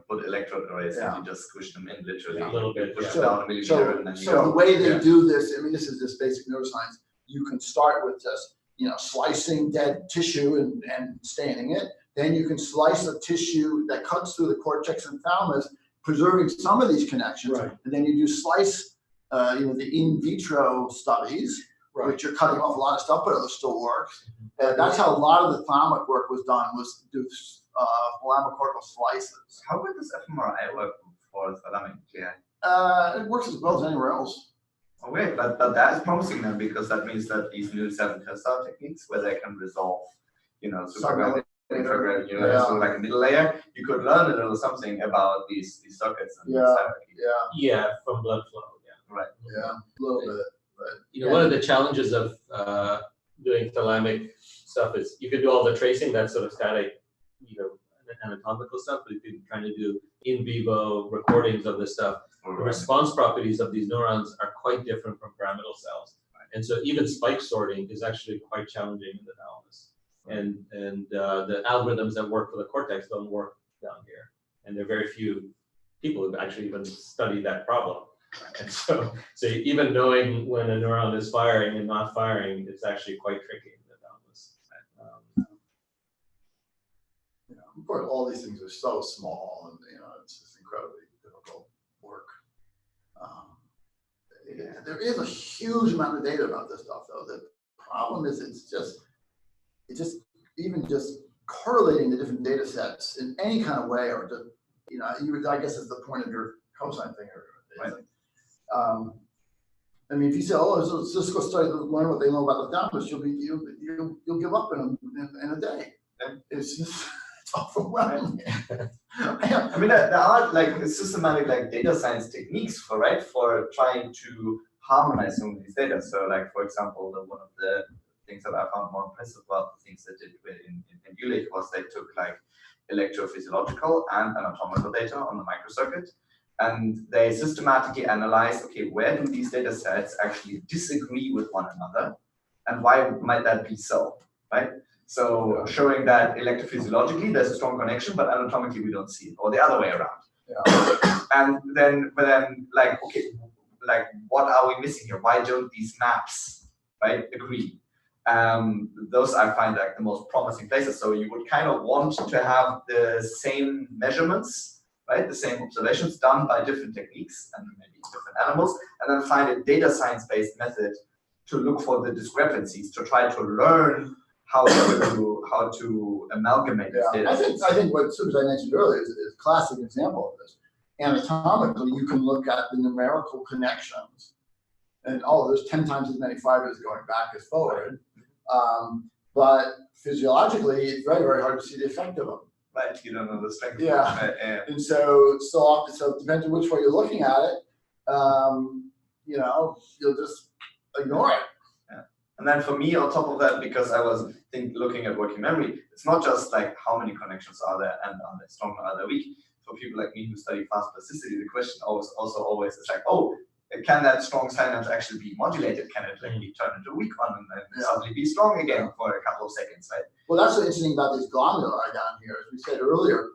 Speaker 4: put electrode arrays and you just squish them in literally
Speaker 2: a little bit.
Speaker 4: push
Speaker 1: Yeah.
Speaker 4: down a millimeter and then you
Speaker 1: So
Speaker 4: go.
Speaker 1: the way they do this, I mean, this is just basic neuroscience. You can start with just slicing dead tissue and staining it. Then you can slice a tissue that cuts through the cortex and thalamus, preserving some of these connections.
Speaker 3: Right.
Speaker 1: And then you do slice, the in vitro studies,
Speaker 3: Right.
Speaker 1: which are cutting off a lot of stuff, but it still works. That's how a lot of the thalamic work was done, was do thalamic-cortical slices.
Speaker 4: How would this fMRI work for thalamic? Yeah.
Speaker 1: It works as well as anywhere else.
Speaker 4: Oh wait, but that is promising then, because that means that these new 7 tensile techniques where they can resolve, supergraduate, infragraduate, so like a middle layer, you could learn a little something about these circuits and this hierarchy.
Speaker 2: Yeah, from blood flow. Yeah.
Speaker 4: Right.
Speaker 1: Yeah, a little bit. But
Speaker 2: one of the challenges of doing thalamic stuff is you can do all the tracing, that's sort of static, anatomical stuff, but if you're trying to do in vivo recordings of this stuff, the response properties of these neurons are quite different from pyramidal cells. And so even spike sorting is actually quite challenging in the thalamus. And the algorithms that work for the cortex don't work down here. And there are very few people who've actually even studied that problem. And so even knowing when a neuron is firing and not firing, it's actually quite tricky in the thalamus.
Speaker 1: of course, all these things are so small, and it's just incredibly difficult work. There is a huge amount of data about this stuff, though. The problem is it's just even correlating the different data sets in any kind of way, or just I guess is the point of your cosine thing.
Speaker 4: Right.
Speaker 1: I mean, if you say, let's just go learn what they know about the thalamus, you'll give up in a day. It's just it's overwhelming.
Speaker 4: I mean, there are systematic data science techniques for trying to harmonize some of these data. So, for example, one of the things that I found more impressive about the things they did in Jülich was they took electrophysiological and anatomical data on the microcircuit, and they systematically analyzed, okay, where do these data sets actually disagree with one another, and why might that be so, right? So showing that electrophysiologically there's a strong connection, but anatomically we don't see it, or the other way around. Yeah. And then, okay, what are we missing here? Why don't these maps, agree? Those I find the most promising places. So you would kind of want to have the same measurements, the same observations done by different techniques and maybe different animals, and then find a data science-based method to look for the discrepancies, to try to learn how to amalgamate this data.
Speaker 1: I think what I mentioned earlier is a classic example of this. Anatomically, you can look at the numerical connections, and there's 10 times as many fibers going back as forward. But physiologically, it's very, very hard to see the effect of them.
Speaker 4: Right, you don't know the strength.
Speaker 1: Yeah. And so often, depending on which way you're looking at it, you'll just ignore it.
Speaker 4: And then for me, on top of that, because I was looking at working memory, it's not just like how many connections are there and are they strong or are they weak. For people like me who study fast plasticity, the question always is like, oh, can that strong synapse actually be modulated? Can it like be turned into a weak one and then suddenly be strong again for a couple of seconds, right?
Speaker 1: Well, that's what's interesting about this glomeruli down here. As we said earlier,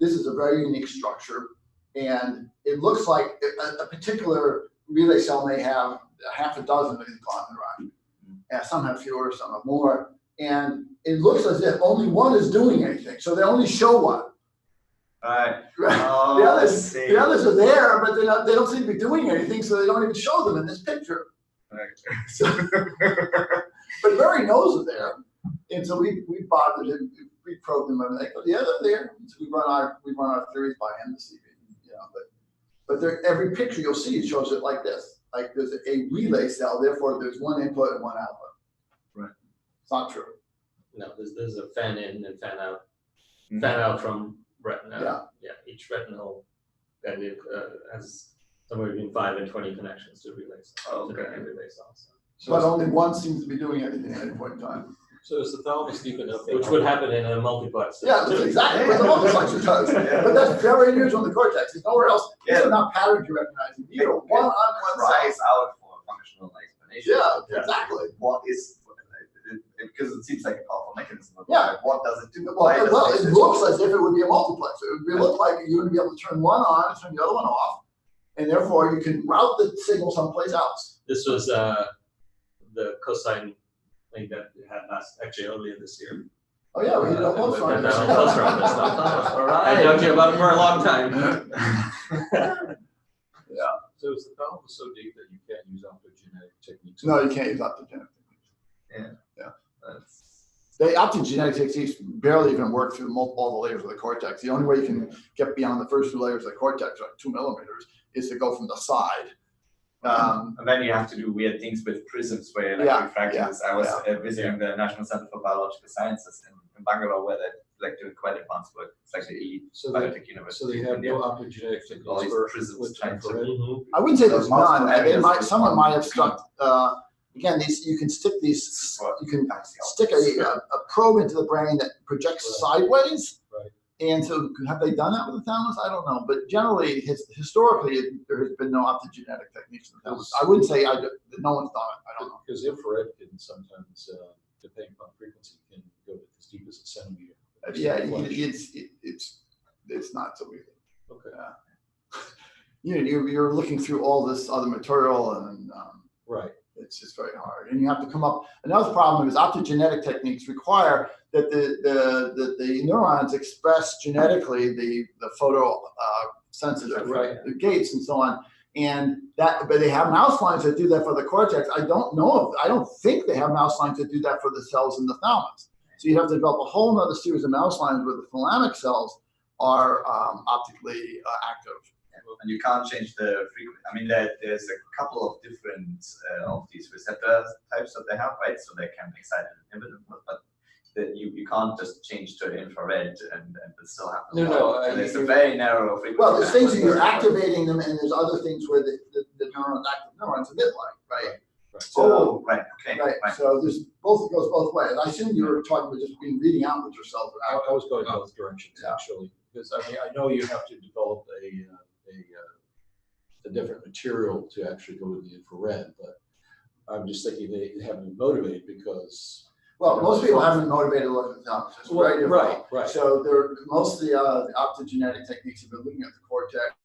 Speaker 1: this is a very unique structure, and it looks like a particular relay cell may have half a dozen of these glomeruli. And some have fewer, some have more. And it looks as if only one is doing anything. So they only show one.
Speaker 4: Right.
Speaker 1: Oh, the others are there, but they don't seem to be doing anything, so they don't even show them in this picture.
Speaker 4: Right.
Speaker 1: So, but Murray knows they're there. And so we bothered him, we probed them and they go, yeah, they're there. So we run our theories by him this evening, but every picture you'll see shows it like this. Like there's a relay cell, therefore there's one input and one output.
Speaker 4: Right.
Speaker 1: It's not true.
Speaker 2: No, there's a fan in and fan out. Fan out from retina. Yeah. Each retinal and it has somewhere between 5 and 20 connections to relays. Relay cells.
Speaker 1: But only one seems to be doing anything at any point in time.
Speaker 3: So is the thalamus deep enough?
Speaker 2: Which would happen in a multiplex.
Speaker 1: Yeah, that's exactly what the multiplexer does. But that's very unusual in the cortex. There's nowhere else. These are not patterns you're recognizing. These are one-on-one
Speaker 4: Cries out for a functional explanation.
Speaker 1: Yeah, exactly.
Speaker 4: What is, because it seems like a powerful mechanism.
Speaker 1: Yeah.
Speaker 4: What does it do?
Speaker 1: Well, it looks as if it would be a multiplexer. It would look like you would be able to turn one on and turn the other one off, and therefore you can route the signal someplace else.
Speaker 2: This was the cosine thing that we had earlier this year.
Speaker 1: Oh yeah, we did a whole
Speaker 2: All right. I talked to you about it for a long time.
Speaker 1: Yeah.
Speaker 3: So is the thalamus so deep that you can't use optogenetic techniques?
Speaker 1: No, you can't use optogenetic techniques.
Speaker 4: Yeah.
Speaker 1: The optogenetic techniques barely even work through all the layers of the cortex. The only way you can get beyond the first two layers of the cortex, like 2 millimeters, is to go from the side.
Speaker 4: And then you have to do weird things with prisms where refractors. I was visiting the National Center for Biological Sciences in Bangalore, where they're like doing quite advanced work. It's like the elite biotech university.
Speaker 3: So they have no optogenetic techniques
Speaker 4: all these
Speaker 3: for
Speaker 4: prisms
Speaker 3: with
Speaker 4: trying to.
Speaker 3: infrared?
Speaker 1: I wouldn't say there's none.
Speaker 4: Multiple
Speaker 1: Someone might have struck. Again, you can stick these. You can stick a probe into the brain that projects sideways.
Speaker 3: Right.
Speaker 1: And so, have they done that with the thalamus? I don't know. But generally, historically, there has been no optogenetic techniques in the thalamus. I wouldn't say no one's done it. I don't know.
Speaker 3: Because infrared can sometimes, depending on frequency, can go as deep as a centimeter.
Speaker 1: Yeah, it's not so easy.
Speaker 3: Okay.
Speaker 1: You're looking through all this other material and.
Speaker 3: Right.
Speaker 1: It's just very hard, and you have to come up. Another problem is optogenetic techniques require that the neurons express genetically the photo sensitive the gates and so on, but they have mouse lines that do that for the cortex. I don't think they have mouse lines that do that for the cells in the thalamus. So you have to develop a whole other series of mouse lines where the thalamic cells are optically active.
Speaker 4: And you can't change the frequency. I mean, there's a couple of different of these receptor types that they have, right? So they can excite and inhibit, but you can't just change to infrared and still have the
Speaker 3: No.
Speaker 4: There's a very narrow frequency.
Speaker 1: Well, there's things where you're activating them, and there's other things where the active neurons emit light, right?
Speaker 4: So, right. Okay.
Speaker 1: Right. So there's it goes both ways. I assume you were talking about just reading out what your cells are active.
Speaker 3: I was going both directions actually, because I mean I know you have to develop a different material to actually go with the infrared, but I'm just thinking they haven't been motivated because.
Speaker 1: Well, most people haven't motivated to look at the thalamus. It's very difficult.
Speaker 3: Right.
Speaker 1: So most of the optogenetic techniques have been looking at the cortex.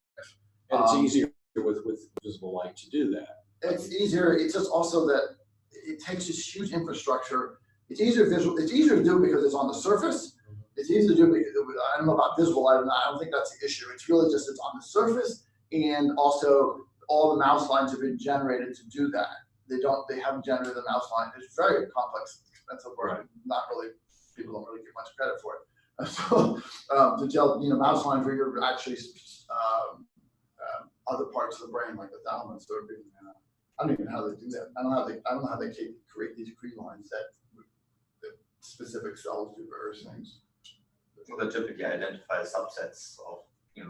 Speaker 3: And it's easier with visible light to do that.
Speaker 1: It's easier. It's just also that it takes this huge infrastructure. It's easier to do because it's on the surface. It's easy to do because I don't know about visible light. I don't think that's the issue. It's really just it's on the surface, and also all the mouse lines have been generated to do that. They haven't generated the mouse line. It's very complex, expensive work. Right. People don't really get much credit for it. So to gel, mouse lines where you're actually other parts of the brain like the thalamus are being. I don't even know how they do that. I don't know how they create these Cree lines that specific cells do various things.
Speaker 4: They typically identify subsets of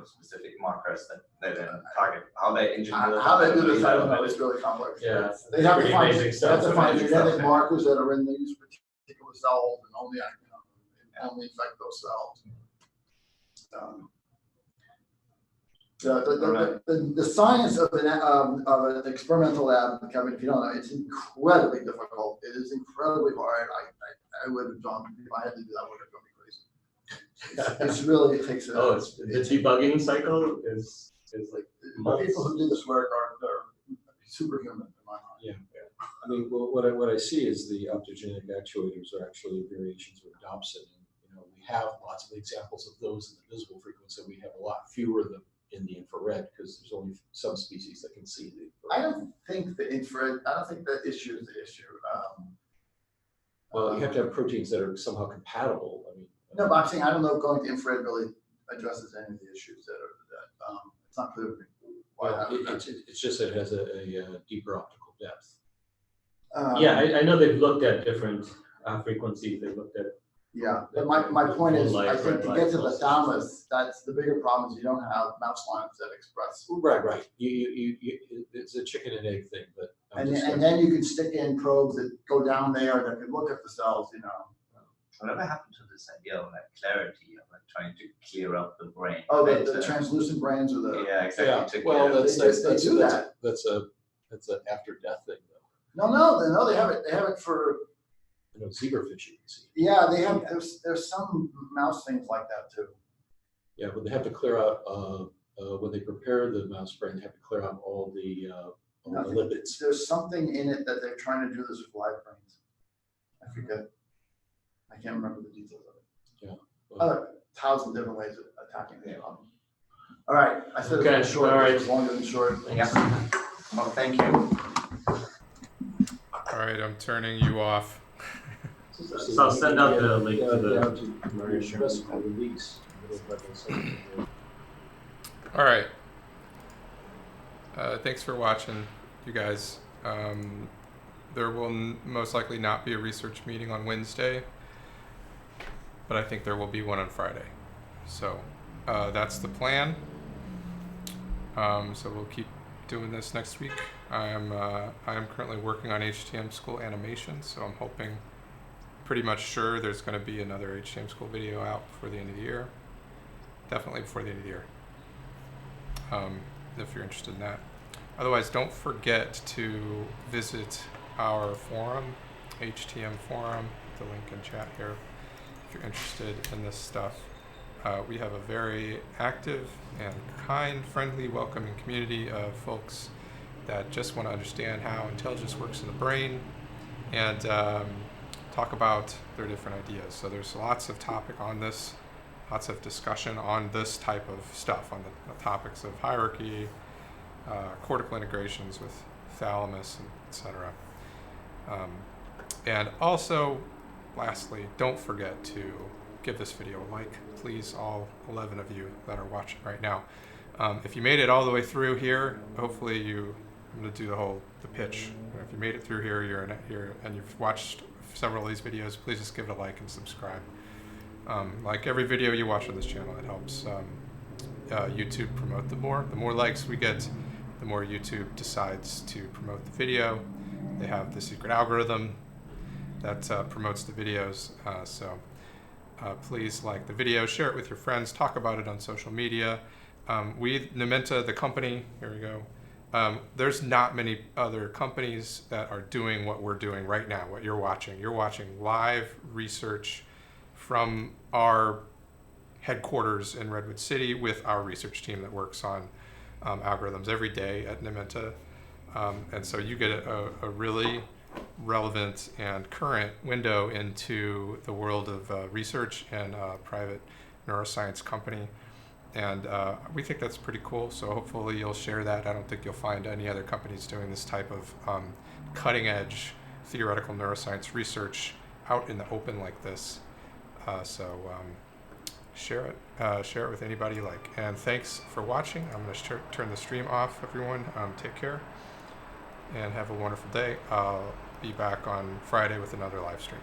Speaker 4: specific markers that then target how they engineer.
Speaker 1: How they do this, I don't know, it's really complex.
Speaker 2: Yeah.
Speaker 1: They have to
Speaker 2: Pretty
Speaker 1: find,
Speaker 2: basic
Speaker 1: they
Speaker 2: stuff.
Speaker 1: have to find
Speaker 4: Basic
Speaker 1: genetic
Speaker 4: stuff.
Speaker 1: markers that are in these particular cells and only, only affect those cells. The science of an experimental lab, Kevin, if you don't know, it's incredibly difficult. It is incredibly hard. I would have done, if I had to do that, I would have done me crazy. It's really, it takes.
Speaker 2: Oh, it's the debugging cycle is like
Speaker 1: The
Speaker 2: months.
Speaker 1: people who do this work are superhuman in my mind.
Speaker 3: Yeah. I mean, what I see is the optogenic actuators are actually variations of Dobson. And, we have lots of examples of those in the visible frequency. We have a lot fewer of them in the infrared because there's only some species that can see the infrared.
Speaker 1: I don't think the infrared, I don't think that issue is the issue.
Speaker 3: Well, you have to have proteins that are somehow compatible. I mean,
Speaker 1: No, but I'm saying, I don't know if going to infrared really addresses any of the issues that it's not clear to me. Why
Speaker 3: well,
Speaker 1: that-
Speaker 3: it's just that it has a deeper optical depth.
Speaker 2: Yeah, I know they've looked at different frequencies. They've looked at
Speaker 1: Yeah, but my point is, I
Speaker 2: Moonlight,
Speaker 1: think
Speaker 2: red
Speaker 1: to
Speaker 2: light,
Speaker 1: get to the
Speaker 2: pulses.
Speaker 1: thalamus, that's the bigger problem, is you don't have mouse lines that express.
Speaker 3: Right. It's a chicken and egg thing, but.
Speaker 1: And then you can stick in probes that go down there that can look at the cells,
Speaker 4: Whatever happened to this idea of clarity of trying to clear up the brain?
Speaker 1: Oh,
Speaker 4: right?
Speaker 1: the translucent brains or the.
Speaker 4: Yeah, exactly.
Speaker 3: Well,
Speaker 1: They do that.
Speaker 3: that's an after death thing though.
Speaker 1: No, they have it for,
Speaker 3: Zebrafish you can see.
Speaker 1: yeah, they have, there's some mouse things like that too.
Speaker 3: Yeah, but they have to clear out, when they prepare the mouse brain, they have to clear out all the lipids.
Speaker 1: There's something in it that they're trying to do this with live brains. I forget. I can't remember the details of it.
Speaker 3: Yeah.
Speaker 1: Other 1,000 different ways of attacking the problem. All right, I said
Speaker 2: Okay,
Speaker 1: it was short,
Speaker 2: all right.
Speaker 1: it was longer than short.
Speaker 4: Yeah. Well, thank you.
Speaker 5: All right, I'm turning you off.
Speaker 2: So I'll send out the link to the
Speaker 3: Reciprocal release.
Speaker 5: All right. Thanks for watching, you guys. There will most likely not be a research meeting on Wednesday, but I think there will be one on Friday. So that's the plan. So we'll keep doing this next week. I am currently working on HTM school animation, so I'm hoping, pretty much sure, there's going to be another HTM school video out before the end of the year. Definitely before the end of the year. If you're interested in that. Otherwise, don't forget to visit our forum, HTM forum, the link in chat here, if you're interested in this stuff. We have a very active and kind, friendly, welcoming community of folks that just want to understand how intelligence works in the brain and talk about their different ideas. So there's lots of topic on this, lots of discussion on this type of stuff, on the topics of hierarchy, cortical integrations with thalamus, etc. And also, lastly, don't forget to give this video a like, please, all 11 of you that are watching right now. If you made it all the way through here, hopefully I'm going to do the pitch. If you made it through here, and you've watched several of these videos, please just give it a like and subscribe. Like every video you watch on this channel, it helps YouTube promote. The more likes we get, the more YouTube decides to promote the video. They have the secret algorithm that promotes the videos. So please like the video, share it with your friends, talk about it on social media. Numenta, the company, here we go. There's not many other companies that are doing what we're doing right now, what you're watching. You're watching live research from our headquarters in Redwood City with our research team that works on algorithms every day at Numenta. And so you get a really relevant and current window into the world of research and a private neuroscience company. And we think that's pretty cool, so hopefully you'll share that. I don't think you'll find any other companies doing this type of cutting-edge theoretical neuroscience research out in the open like this. So share it with anybody you like. And thanks for watching. I'm going to turn the stream off, everyone. Take care and have a wonderful day. I'll be back on Friday with another live stream.